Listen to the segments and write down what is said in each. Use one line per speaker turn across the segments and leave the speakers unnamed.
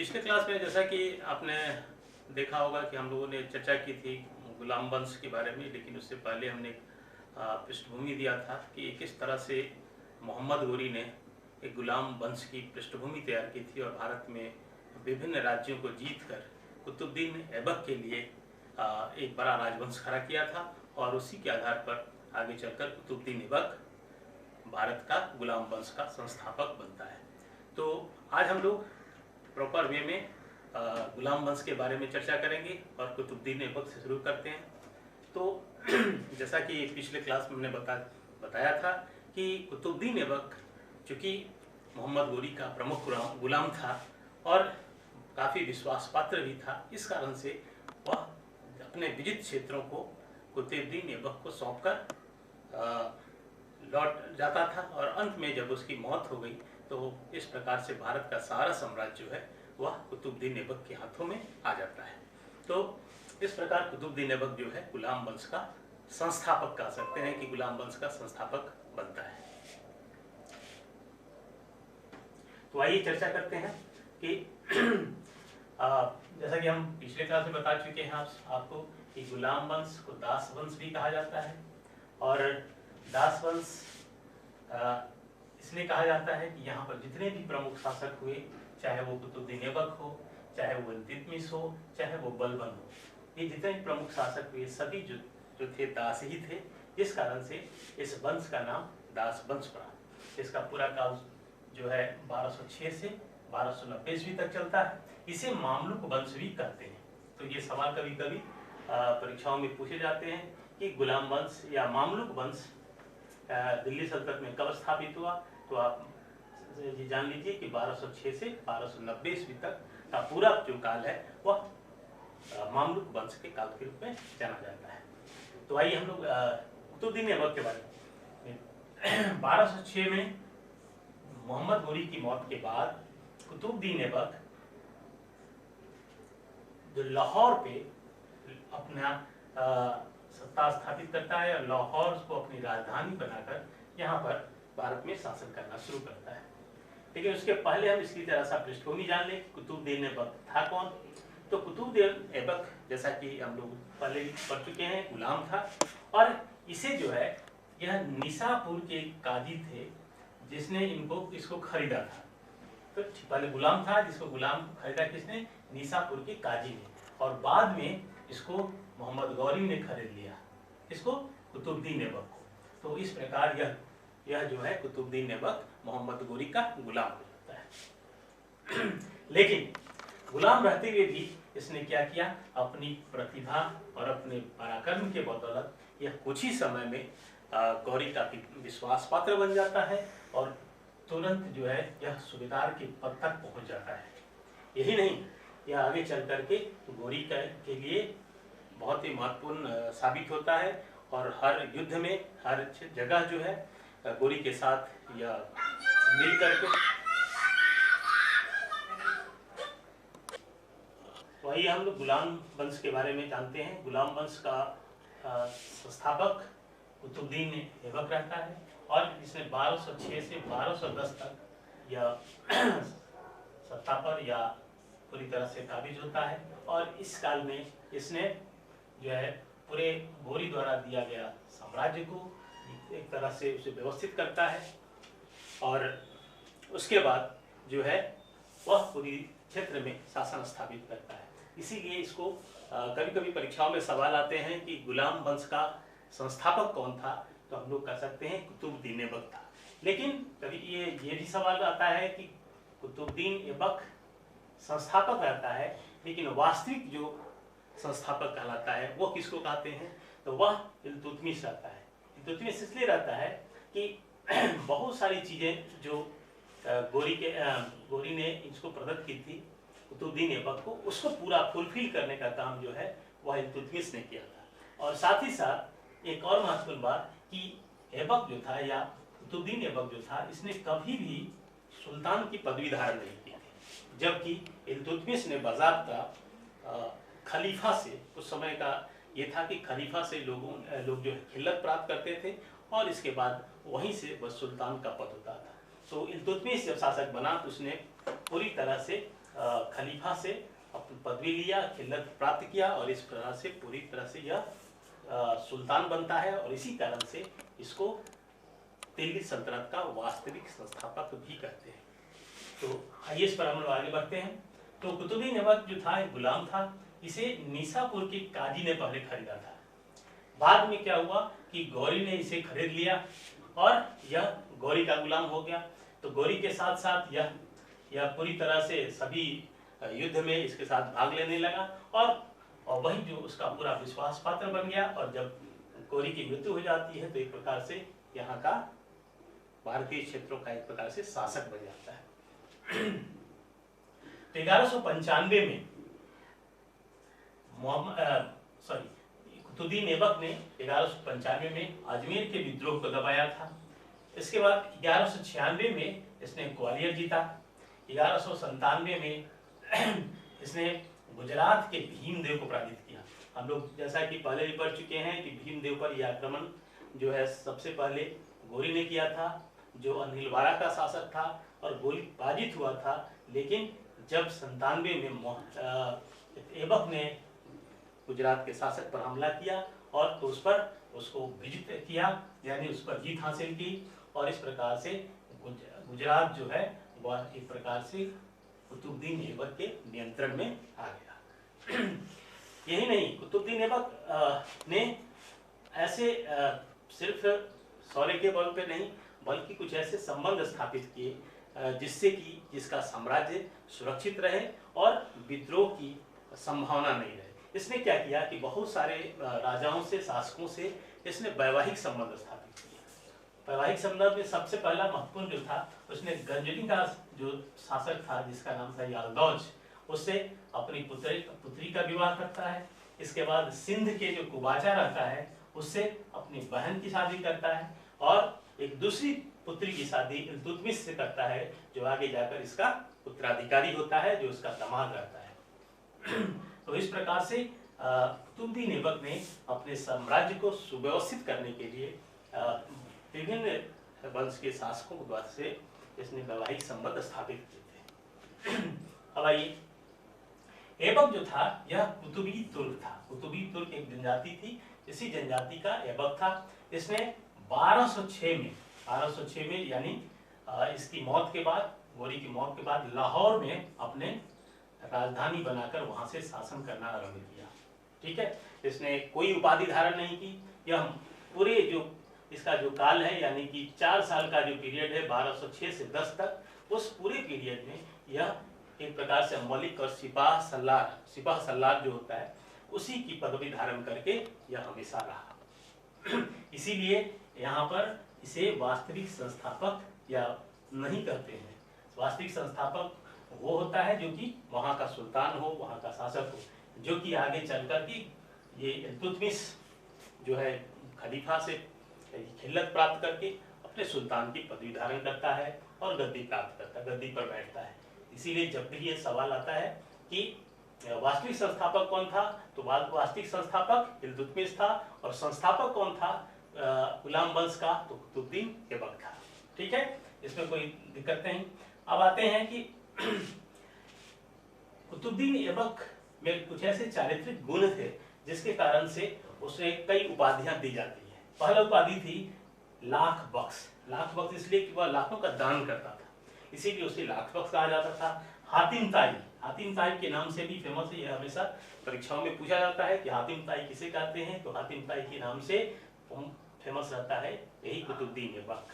पिछले क्लास में जैसा कि आपने देखा होगा कि हम लोगों ने चर्चा की थी गुलाम वंश के बारे में, लेकिन उससे पहले हमने एक पृष्ठभूमि दिया था कि किस तरह से मोहम्मद गोरी ने एक गुलाम वंश की पृष्ठभूमि तैयार की थी और भारत में विभिन्न राज्यों को जीतकर कुतुबुद्दीन ऐबक के लिए एक बड़ा राजवंश खड़ा किया था और उसी के आधार पर आगे चलकर कुतुबुद्दीन ऐबक भारत का गुलाम वंश का संस्थापक बनता है। तो आज हम लोग प्रॉपर वे में गुलाम वंश के बारे में चर्चा करेंगे और कुतुबुद्दीन ऐबक से शुरू करते हैं। तो जैसा कि पिछले क्लास में हमने बताया था कि कुतुबुद्दीन ऐबक चूँकि मोहम्मद गोरी का प्रमुख गुलाम था और काफ़ी विश्वास पात्र भी था, इस कारण से वह अपने विजित क्षेत्रों को कुतुबुद्दीन ऐबक को सौंपकर लौट जाता था और अंत में जब उसकी मौत हो गई तो इस प्रकार से भारत का सारा साम्राज्य जो है वह कुतुबुद्दीन ऐबक के हाथों में आ जाता है। तो इस प्रकार कुतुबुद्दीन ऐबक जो है गुलाम वंश का संस्थापक कह सकते हैं कि गुलाम वंश का संस्थापक बनता है। तो आइए चर्चा करते हैं कि जैसा कि हम पिछले क्लास में बता चुके हैं आपको कि गुलाम वंश को दास वंश भी कहा जाता है और दास वंश इसलिए कहा जाता है कि यहाँ पर जितने भी प्रमुख शासक हुए, चाहे वो कुतुबुद्दीन ऐबक हो, चाहे वो इल्तुतमिश हो, चाहे वो बलबन हो, ये जितने भी प्रमुख शासक हुए सभी जो थे दास ही थे। इस कारण से इस वंश का नाम दास वंश पड़ा। इसका पूरा काल जो है 1206 से 1290 ईस्वी तक चलता है। इसे मामलुक वंश भी कहते हैं। तो ये सवाल कभी कभी परीक्षाओं में पूछे जाते हैं कि गुलाम वंश या मामलुक वंश दिल्ली सल्तनत में कब स्थापित हुआ। तो आप ये जान लीजिए कि 1206 से 1290 ईस्वी तक का पूरा जो काल है वह मामलुक वंश के काल के रूप में जाना जाता है। तो आइए हम लोग कुतुबुद्दीन ऐबक के बारे में 1206 में मोहम्मद गोरी की मौत के बाद कुतुबुद्दीन ऐबक जो लाहौर पे अपना सत्ता स्थापित करता है और लाहौर को अपनी राजधानी बनाकर यहाँ पर भारत में शासन करना शुरू करता है। लेकिन उसके पहले हम इसकी जरा सा पृष्ठभूमि जान लें। कुतुबुद्दीन ऐबक था कौन? तो कुतुबुद्दीन ऐबक जैसा कि हम लोग पहले पढ़ चुके हैं गुलाम था और इसे जो है यह निसापुर के काजी थे जिसने इसको खरीदा था। तो पहले गुलाम था जिसको गुलाम खरीदा किसने? निसापुर के काजी ने, और बाद में इसको मोहम्मद गौरी ने खरीद लिया। इसको कुतुबुद्दीन ऐबक को। तो इस प्रकार यह जो है कुतुबुद्दीन ऐबक मोहम्मद गोरी का गुलाम हो जाता है। लेकिन गुलाम रहते हुए भी इसने क्या किया? अपनी प्रतिभा और अपने पराक्रम के बदौलत यह कुछ ही समय में गौरी का विश्वास पात्र बन जाता है और तुरंत जो है यह सूबेदार के पद तक पहुंच जाता है। यही नहीं, यह आगे चल करके गौरी के लिए बहुत ही महत्वपूर्ण साबित होता है और हर युद्ध में हर जगह जो है गोरी के साथ यह मिल करके। वही हम लोग गुलाम वंश के बारे में जानते हैं। गुलाम वंश का संस्थापक कुतुबुद्दीन ऐबक रहता है और इसने 1206 से 1210 तक यह सत्ता पर या पूरी तरह से काबिज होता है और इस काल में इसने जो है पूरे गोरी द्वारा दिया गया साम्राज्य को एक तरह से उसे व्यवस्थित करता है और उसके बाद जो है वह पूरी क्षेत्र में शासन स्थापित करता है। इसीलिए इसको कभी कभी परीक्षाओं में सवाल आते हैं कि गुलाम वंश का संस्थापक कौन था, तो हम लोग कह सकते हैं कुतुबुद्दीन ऐबक था। लेकिन कभी ये भी सवाल आता है कि कुतुबुद्दीन ऐबक संस्थापक रहता है लेकिन वास्तविक जो संस्थापक कहलाता है वो किसको कहते हैं? तो वह इल्तुतमिश रहता है। इल्तुतमिश इसलिए रहता है कि बहुत सारी चीज़ें जो गोरी ने इसको प्रदत्त की थी कुतुबुद्दीन ऐबक को, उसको पूरा फुलफिल करने का काम जो है वह इल्तुतमिश ने किया था। और साथ ही साथ एक और महत्वपूर्ण बात कि ऐबक जो था या कुतुबुद्दीन ऐबक जो था इसने कभी भी सुल्तान की पदवी धारण नहीं की थी, जबकि इल्तुतमिश ने बाज़ाब्ता खलीफा से, उस समय का ये था कि खलीफा से लोग जो है खिल्लत प्राप्त करते थे और इसके बाद वहीं से वह सुल्तान का पद होता था। तो इल्तुतमिश जब शासक बना तो उसने पूरी तरह से खलीफा से अपनी पदवी लिया, खिल्लत प्राप्त किया और इस तरह से पूरी तरह से यह सुल्तान बनता है और इसी कारण से इसको दिल्ली सल्तनत का वास्तविक संस्थापक भी कहते हैं। तो आइए इस पर हम लोग आगे बढ़ते हैं। तो कुतुबुद्दीन ऐबक जो था एक गुलाम था, इसे निसापुर के काजी ने पहले खरीदा था। बाद में क्या हुआ कि गौरी ने इसे खरीद लिया और यह गौरी का गुलाम हो गया। तो गौरी के साथ साथ यह पूरी तरह से सभी युद्ध में इसके साथ भाग लेने लगा और वही जो उसका पूरा विश्वास पात्र बन गया। और जब गौरी की मृत्यु हो जाती है तो एक प्रकार से यहाँ का भारतीय क्षेत्रों का एक प्रकार से शासक बन जाता है। तो 1195 में कुतुबुद्दीन ऐबक ने 1195 में अजमेर के विद्रोह को दबाया था। इसके बाद 1196 में इसने ग्वालियर जीता। 1197 में इसने गुजरात के भीमदेव को पराजित किया। हम लोग जैसा कि पहले भी पढ़ चुके हैं कि भीमदेव पर यह आक्रमण जो है सबसे पहले गौरी ने किया था, जो अनिलवाड़ा का शासक था, और गौरी पराजित हुआ था। लेकिन जब 97 में ऐबक ने गुजरात के शासक पर हमला किया और तो उस पर उसको विजित किया, यानी उस पर जीत हासिल की और इस प्रकार से गुजरात जो है वह एक प्रकार से कुतुबुद्दीन ऐबक के नियंत्रण में आ गया। यही नहीं, कुतुबुद्दीन ऐबक ने ऐसे सिर्फ शौर्य के बल पे नहीं बल्कि कुछ ऐसे संबंध स्थापित किए जिससे कि जिसका साम्राज्य सुरक्षित रहे और विद्रोह की संभावना नहीं रहे। इसने क्या किया कि बहुत सारे राजाओं से, शासकों से इसने वैवाहिक संबंध स्थापित किए। वैवाहिक संबंध में सबसे पहला महत्वपूर्ण जो था, उसने गंजनी का जो शासक था जिसका नाम था यालदौज, उससे अपनी पुत्री का विवाह करता है। इसके बाद सिंध के जो कुबाचा रहता है उससे अपनी बहन की शादी करता है और एक दूसरी पुत्री की शादी इल्तुतमिश से करता है, जो आगे जाकर इसका उत्तराधिकारी होता है, जो इसका दामाद रहता है। तो इस प्रकार से कुतुबुद्दीन ऐबक ने अपने साम्राज्य को सुव्यवस्थित करने के लिए विभिन्न वंश के शासकों के द्वारा से इसने वैवाहिक संबंध स्थापित किए थे। अब आइए, ऐबक जो था यह कुतुबी तुर्क था। कुतुबी तुर्क एक जनजाति थी, इसी जनजाति का ऐबक था। इसने 1206 में यानी इसकी मौत के बाद, गौरी की मौत के बाद लाहौर में अपने राजधानी बनाकर वहां से शासन करना आरंभ किया। ठीक है, इसने कोई उपाधि धारण नहीं की। यह पूरे जो इसका जो काल है यानी कि 4 साल का जो पीरियड है 1206 से 10 तक, उस पूरे पीरियड में यह एक प्रकार से मलिक और सिपाह सल्लार जो होता है उसी की पदवी धारण करके यह हमेशा रहा। इसीलिए यहाँ पर इसे वास्तविक संस्थापक या नहीं कहते हैं। वास्तविक संस्थापक वो होता है जो कि वहाँ का सुल्तान हो, वहाँ का शासक हो, जो कि आगे चल कर के ये इल्तुतमिश जो है खलीफा से खिल्लत प्राप्त करके अपने सुल्तान की पदवी धारण करता है और गद्दी प्राप्त करता है, गद्दी पर बैठता है। इसीलिए जब भी ये सवाल आता है कि वास्तविक संस्थापक कौन था, तो वास्तविक संस्थापक इल्तुतमिश था और संस्थापक कौन था गुलाम वंश का, तो कुतुबुद्दीन ऐबक था। ठीक है, इसमें कोई दिक्कत नहीं। अब आते हैं कि कुतुबुद्दीन ऐबक में कुछ ऐसे चारित्रिक गुण थे जिसके कारण से उसे कई उपाधियां दी जाती है। पहला उपाधि थी लाख बख्श। लाख बख्श इसलिए कि वह लाखों का दान करता था, इसीलिए उसे लाख बख्श कहा जाता था। हातिम ताई, हातिम ताई के नाम से भी फेमस है। यह हमेशा परीक्षाओं में पूछा जाता है कि हातिम ताई किसे कहते हैं, तो हातिम ताई के नाम से फेमस रहता है यही कुतुबुद्दीन ऐबक,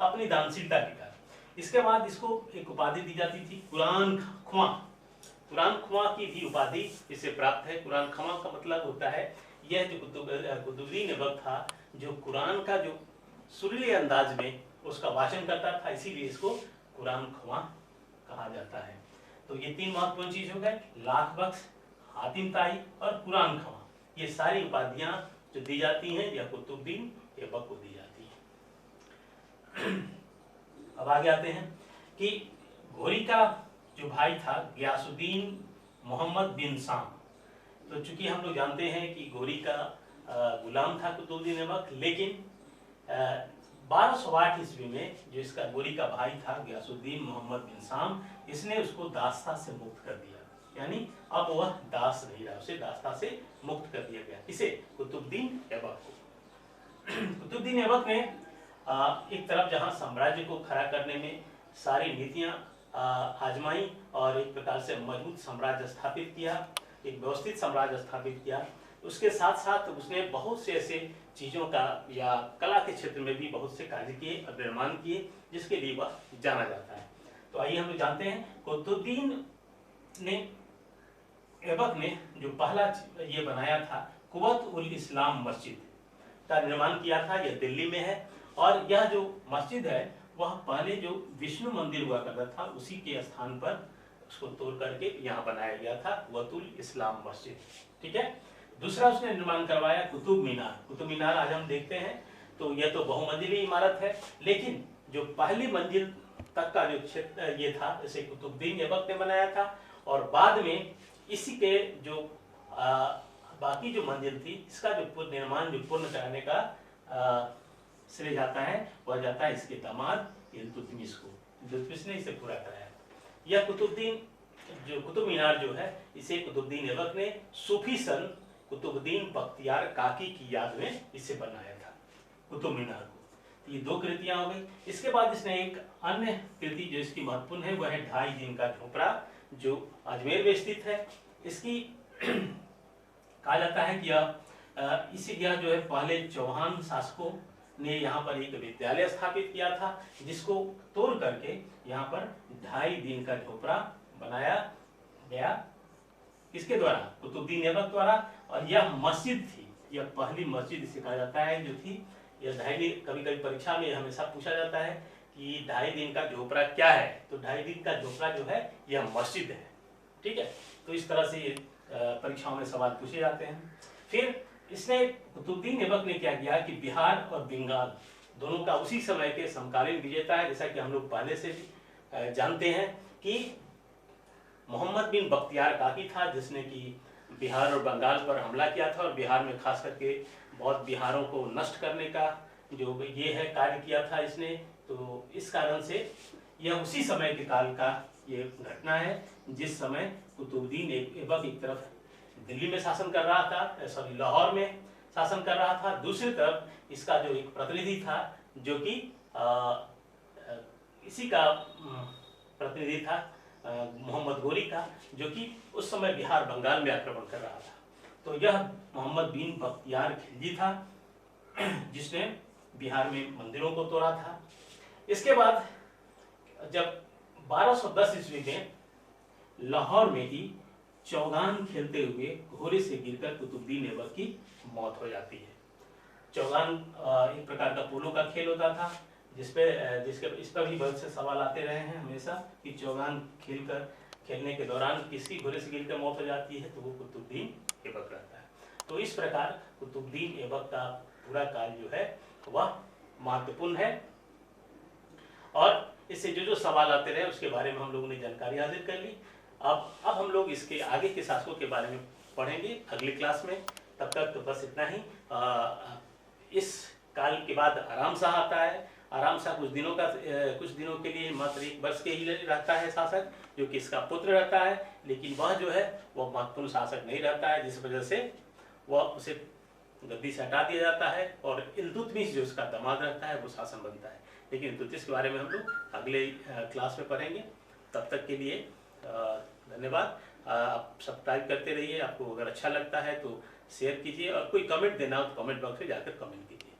अपनी दानशीलता के कारण। इसके बाद इसको एक उपाधि दी जाती थी कुरान ख्वां। कुरान ख्वां की भी उपाधि इसे प्राप्त है। कुरान ख्वां का मतलब होता है यह जो कुतुबुद्दीन ऐबक था, जो कुरान का जो सुरीले अंदाज में उसका वाचन करता था, इसीलिए इसको कुरान ख्वां कहा जाता है। तो ये 3 महत्वपूर्ण चीज हो गए, लाख बख्श, हातिम ताई और कुरान ख्वां। ये सारी उपाधियां जो दी जाती हैं यह कुतुबुद्दीन ऐबक को दी जाती है। अब आगे आते हैं कि घोरी का जो भाई था गियासुद्दीन मोहम्मद बिन शाम, तो चूंकि हम लोग जानते हैं कि घोरी का गुलाम था कुतुबुद्दीन ऐबक, लेकिन 1208 ईस्वी में जो इसका गोरी का भाई था गयासुद्दीन मोहम्मद बिन साम, इसने उसको दास्ता से मुक्त कर दिया, यानी अब वह दास नहीं रहा, उसे दास्ता से मुक्त कर दिया गया। इसे कुतुबुद्दीन ऐबक को। कुतुबुद्दीन ऐबक ने एक तरफ जहां साम्राज्य को खड़ा करने में सारी नीतियां आजमाई और एक प्रकार से मजबूत साम्राज्य स्थापित किया, एक व्यवस्थित साम्राज्य स्थापित किया, उसके साथ साथ उसने बहुत से ऐसे चीज़ों का या कला के क्षेत्र में भी बहुत से कार्य किए और निर्माण किए जिसके लिए वह जाना जाता है। तो आइए हम लोग जानते हैं कुतुबुद्दीन ऐबक ने जो पहला ये बनाया था कुव्वत उल इस्लाम मस्जिद का निर्माण किया था। यह दिल्ली में है और यह जो मस्जिद है वह पहले जो विष्णु मंदिर हुआ करता था उसी के स्थान पर उसको तोड़ करके यहाँ बनाया गया था कुव्वतुल इस्लाम मस्जिद। ठीक है। दूसरा उसने निर्माण करवाया कुतुब मीनार। कुतुब मीनार आज हम देखते हैं तो यह तो बहुमंजिली इमारत है, लेकिन जो पहली मंजिल तक का जो क्षेत्र ये था इसे कुतुबुद्दीन ऐबक ने बनाया था और बाद में इसी के जो बाकी जो मंजिल थी इसका जो निर्माण जो पूर्ण कराने का श्रेय जाता है वह जाता है इसके दामाद इल्तुतमिश को। इल्तुतमिश ने इसे पूरा कराया। यह कुतुब मीनार जो है इसे कुतुबुद्दीन ऐबक ने सूफी सन कुतुबुद्दीन बख्तियार काकी की याद में इसे बनाया था कुतुब मीनार को। ये दो कृतियां हो गई। इसके बाद इसने एक अन्य कृति जो इसकी महत्वपूर्ण है वह है 2.5 दिन का झोपड़ा जो अजमेर में स्थित है। इसकी कहा जाता है कि यह जो है पहले चौहान शासकों ने यहाँ पर एक विद्यालय स्थापित किया था जिसको तोड़ करके यहाँ पर 2.5 दिन का झोपड़ा बनाया गया। किसके द्वारा? कुतुबुद्दीन ऐबक द्वारा। और यह मस्जिद थी, यह पहली मस्जिद इसे कहा जाता है जो थी यह 2.5 दिन। कभी कभी परीक्षा में हमेशा पूछा जाता है कि 2.5 दिन का झोपड़ा क्या है, तो 2.5 दिन का झोपड़ा जो है यह मस्जिद है। ठीक है। तो इस तरह से परीक्षाओं में सवाल पूछे जाते हैं। फिर इसने कुतुबुद्दीन ऐबक ने क्या किया कि बिहार और बंगाल दोनों का उसी समय के समकालीन विजेता है। जैसा कि हम लोग पहले से भी जानते हैं कि मोहम्मद बिन बख्तियार काकी था जिसने कि बिहार और बंगाल पर हमला किया था और बिहार में खास करके बौद्ध बिहारों को नष्ट करने का जो ये है कार्य किया था इसने। तो इस कारण से यह उसी समय के काल का ये घटना है जिस समय कुतुबुद्दीन ऐबक एक तरफ दिल्ली में शासन कर रहा था, सॉरी लाहौर में शासन कर रहा था, दूसरी तरफ इसका जो एक प्रतिनिधि था जो कि इसी का प्रतिनिधि था मोहम्मद गोरी का, जो कि उस समय बिहार बंगाल में आक्रमण कर रहा था। तो यह मोहम्मद बिन बख्तियार खिलजी था जिसने बिहार में मंदिरों को तोड़ा था। इसके बाद जब 1210 ईस्वी में लाहौर में ही चौगान खेलते हुए घोड़े से गिरकर कुतुबुद्दीन ऐबक की मौत हो जाती है। चौगान एक प्रकार का पोलो का खेल होता था जिसके इस पर भी बहुत से सवाल आते रहे हैं हमेशा कि चौगान खेलने के दौरान किसकी घोड़े से गिरकर मौत हो जाती है, तो वो कुतुबुद्दीन ऐबक रहता है। तो इस प्रकार कुतुबुद्दीन ऐबक का पूरा काल जो है वह महत्वपूर्ण है और इससे जो सवाल आते रहे उसके बारे में हम लोगों ने जानकारी हासिल कर ली। अब हम लोग इसके आगे के शासकों के बारे में पढ़ेंगे अगली क्लास में। तब तक तो बस इतना ही। इस काल के बाद आराम शाह आता है। आराम शाह कुछ दिनों के लिए मात्र 1 वर्ष के ही रहता है शासक, जो कि इसका पुत्र रहता है, लेकिन वह जो है वह महत्वपूर्ण शासक नहीं रहता है, जिस वजह से वह उसे गद्दी से हटा दिया जाता है और इल्तुतमिश जो उसका दामाद रहता है वो शासन बनता है। लेकिन इल्तुतमिश के बारे में हम लोग अगले क्लास में पढ़ेंगे। तब तक के लिए धन्यवाद। आप सब्सक्राइब करते रहिए। आपको अगर अच्छा लगता है तो शेयर कीजिए और कोई कमेंट देना हो तो कमेंट बॉक्स में जाकर कमेंट कीजिए।